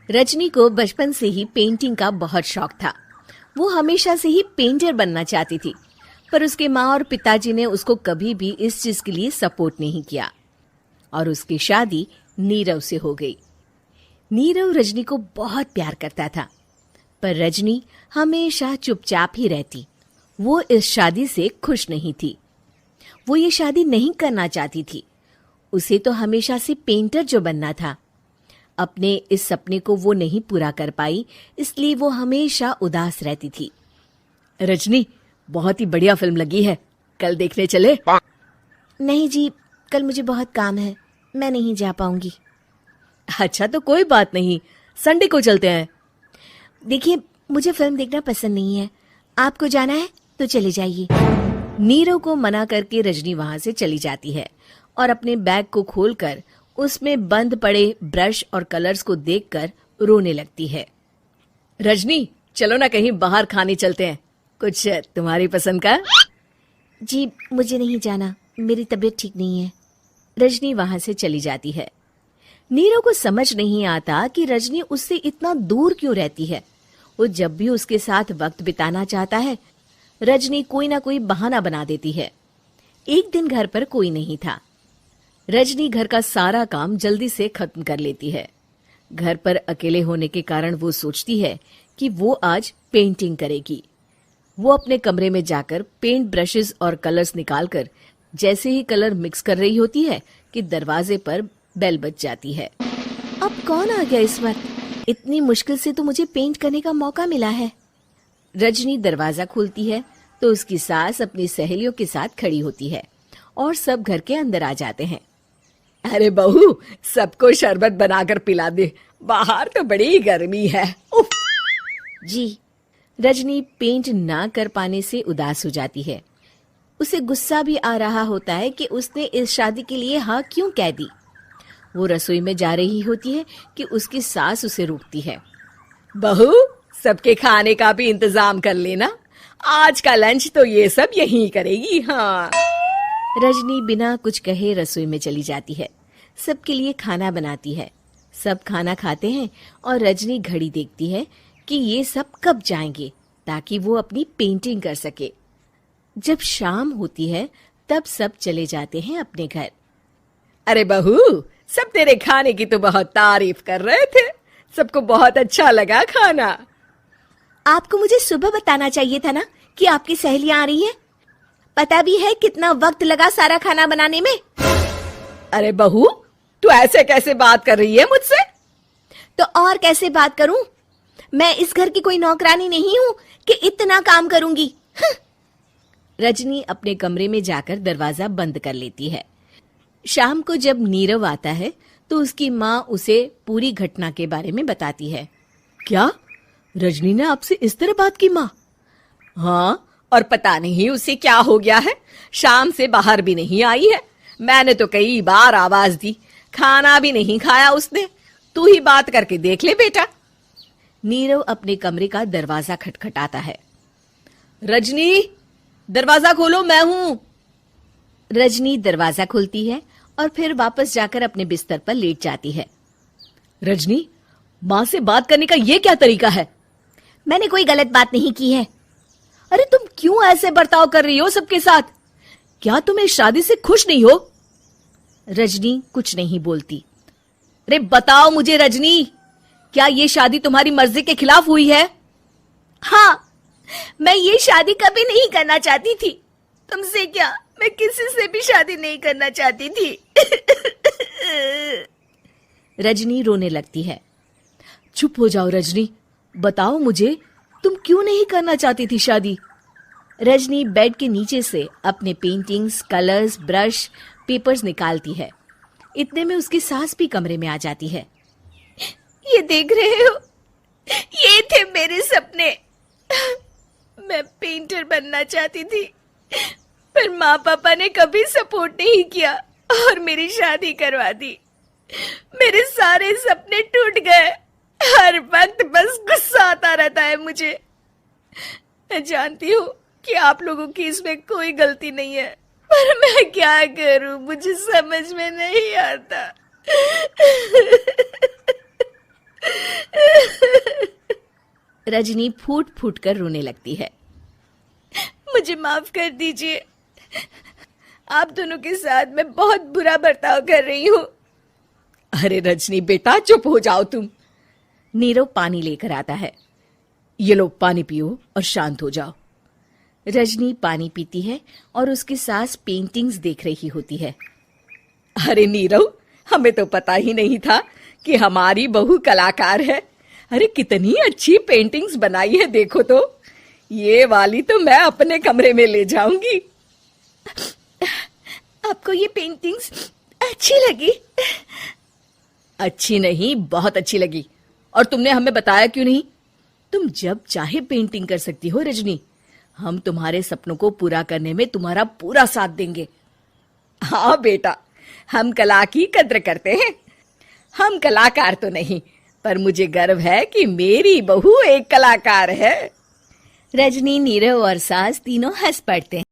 रजनी को बचपन से ही पेंटिंग का बहुत शौक था। वो हमेशा से ही पेंटर बनना चाहती थी, पर उसके माँ और पिताजी ने उसको कभी भी इस चीज के लिए सपोर्ट नहीं किया और उसकी शादी नीरव से हो गई। नीरव रजनी को बहुत प्यार करता था, पर रजनी हमेशा चुपचाप ही रहती। वो इस शादी से खुश नहीं थी। वो ये शादी नहीं करना चाहती थी। उसे तो हमेशा से पेंटर जो बनना था। अपने इस सपने को वो नहीं पूरा कर पाई, इसलिए वो हमेशा उदास रहती थी। रजनी, बहुत ही बढ़िया फिल्म लगी है, कल देखने चले? नहीं जी, कल मुझे बहुत काम है, मैं नहीं जा पाऊंगी। अच्छा तो कोई बात नहीं, संडे को चलते हैं। देखिए, मुझे फिल्म देखना पसंद नहीं है। आपको जाना है तो चले जाइए। नीरव को मना करके रजनी वहां से चली जाती है और अपने बैग को खोलकर उसमें बंद पड़े ब्रश और कलर्स को देखकर रोने लगती है। रजनी, चलो ना कहीं बाहर खाने चलते हैं, कुछ तुम्हारी पसंद का। जी, मुझे नहीं जाना, मेरी तबीयत ठीक नहीं है। रजनी वहां से चली जाती है। नीरव को समझ नहीं आता कि रजनी उससे इतना दूर क्यों रहती है। वो जब भी उसके साथ वक्त बिताना चाहता है, रजनी कोई ना कोई बहाना बना देती है। एक दिन घर पर कोई नहीं था। रजनी घर का सारा काम जल्दी से खत्म कर लेती है। घर पर अकेले होने के कारण वो सोचती है कि वो आज पेंटिंग करेगी। वो अपने कमरे में जाकर पेंट ब्रशेस और कलर्स निकालकर जैसे ही कलर मिक्स कर रही होती है कि दरवाजे पर बेल बज जाती है। अब कौन आ गया इस वक्त? इतनी मुश्किल से तो मुझे पेंट करने का मौका मिला है। रजनी दरवाजा खोलती है तो उसकी सास अपनी सहेलियों के साथ खड़ी होती है और सब घर के अंदर आ जाते हैं। अरे बहू, सबको शरबत बनाकर पिला दे, बाहर तो बड़ी गर्मी है। उफ। जी। रजनी पेंट ना कर पाने से उदास हो जाती है। उसे गुस्सा भी आ रहा होता है कि उसने इस शादी के लिए हाँ क्यों कह दी। वो रसोई में जा रही होती है कि उसकी सास उसे रोकती है। बहू, सबके खाने का भी इंतजाम कर लेना, आज का लंच तो ये सब यहीं करेगी। हाँ। रजनी बिना कुछ कहे रसोई में चली जाती है। सबके लिए खाना बनाती है। सब खाना खाते हैं और रजनी घड़ी देखती है कि ये सब कब जाएंगे ताकि वो अपनी पेंटिंग कर सके। जब शाम होती है तब सब चले जाते हैं अपने घर। अरे बहू, सब तेरे खाने की तो बहुत तारीफ कर रहे थे, सबको बहुत अच्छा लगा खाना। आपको मुझे सुबह बताना चाहिए था ना कि आपकी सहेलियां आ रही है। पता भी है कितना वक्त लगा सारा खाना बनाने में। अरे बहू, तू ऐसे कैसे बात कर रही है मुझसे? तो और कैसे बात करूं? मैं इस घर की कोई नौकरानी नहीं हूं कि इतना काम करूंगी। रजनी अपने कमरे में जाकर दरवाजा बंद कर लेती है। शाम को जब नीरव आता है तो उसकी माँ उसे पूरी घटना के बारे में बताती है। क्या रजनी ने आपसे इस तरह बात की माँ? हाँ, और पता नहीं उसे क्या हो गया है, शाम से बाहर भी नहीं आई है। मैंने तो कई बार आवाज दी, खाना भी नहीं खाया उसने। तू ही बात करके देख ले बेटा। नीरव अपने कमरे का दरवाजा खटखटाता है। रजनी, दरवाजा खोलो, मैं हूं। रजनी दरवाजा खोलती है और फिर वापस जाकर अपने बिस्तर पर लेट जाती है। रजनी, माँ से बात करने का ये क्या तरीका है? मैंने कोई गलत बात नहीं की है। अरे तुम क्यों ऐसे बर्ताव कर रही हो सबके साथ? क्या तुम इस शादी से खुश नहीं हो? रजनी कुछ नहीं बोलती। अरे बताओ मुझे रजनी, क्या ये शादी तुम्हारी मर्जी के खिलाफ हुई है? हाँ, मैं ये शादी कभी नहीं करना चाहती थी। तुमसे क्या, मैं किसी से भी शादी नहीं करना चाहती थी। रजनी रोने लगती है। चुप हो जाओ रजनी, बताओ मुझे, तुम क्यों नहीं करना चाहती थी शादी? रजनी बेड के नीचे से अपने पेंटिंग्स, कलर्स, ब्रश, पेपर्स निकालती है। इतने में उसकी सास भी कमरे में आ जाती है। ये देख रहे हो, ये थे मेरे सपने। मैं पेंटर बनना चाहती थी, पर माँ पापा ने कभी सपोर्ट नहीं किया और मेरी शादी करवा दी। मेरे सारे सपने टूट गए। हर वक्त बस गुस्सा आता रहता है मुझे। मैं जानती हूँ कि आप लोगों की इसमें कोई गलती नहीं है, पर मैं क्या करूं, मुझे समझ में नहीं आता। रजनी फूट फूट कर रोने लगती है। मुझे माफ कर दीजिए, आप दोनों के साथ मैं बहुत बुरा बर्ताव कर रही हूँ। अरे रजनी बेटा, चुप हो जाओ तुम। नीरव पानी लेकर आता है। ये लो पानी पियो और शांत हो जाओ। रजनी पानी पीती है और उसकी सास पेंटिंग्स देख रही होती है। अरे नीरव, हमें तो पता ही नहीं था कि हमारी बहू कलाकार है। अरे कितनी अच्छी पेंटिंग्स बनाई है, देखो तो। ये वाली तो मैं अपने कमरे में ले जाऊंगी। आपको ये पेंटिंग्स अच्छी लगी? अच्छी नहीं, बहुत अच्छी लगी। और तुमने हमें बताया क्यों नहीं? तुम जब चाहे पेंटिंग कर सकती हो रजनी। हम तुम्हारे सपनों को पूरा करने में तुम्हारा पूरा साथ देंगे। हाँ बेटा, हम कला की कद्र करते हैं। हम कलाकार तो नहीं, पर मुझे गर्व है कि मेरी बहू एक कलाकार है। रजनी, नीरव और सास तीनों हंस पड़ते हैं।